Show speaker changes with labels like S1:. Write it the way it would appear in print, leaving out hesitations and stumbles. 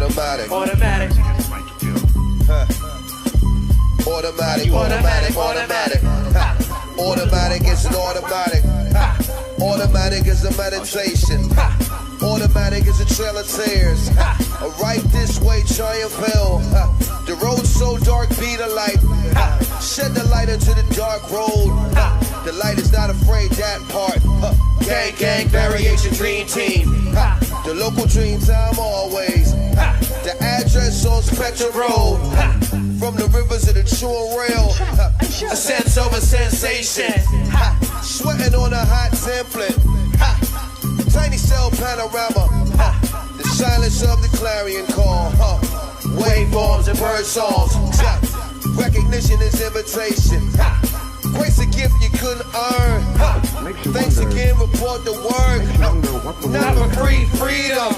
S1: automatic.
S2: Automatic.
S1: Huh. Automatic, automatic, automatic. Ha. Automatic is an automatic. Ha. Automatic is a meditation. Ha. Automatic is a trail of tears. Ha. A right this way, Triumph Hill. Ha. The road so dark, be the light. Ha. Shed the light into the dark road. Ha. The light is not afraid, that part. Ha. Gang, gang, variation, dream team. Ha. The local dream time always. Ha. The address on Spectrum Road. Ha. From the rivers of the true rail. Ha. A sense over sensation. Ha. Sweating on a hot template. Ha. Tiny cell panorama. Ha. The silence of the clarion call. Ha. Waveforms and bird songs. Ha. Recognition is invitation. Ha. Grace a gift you couldn't earn. Ha. Thanks again, report the word. Not for free freedom.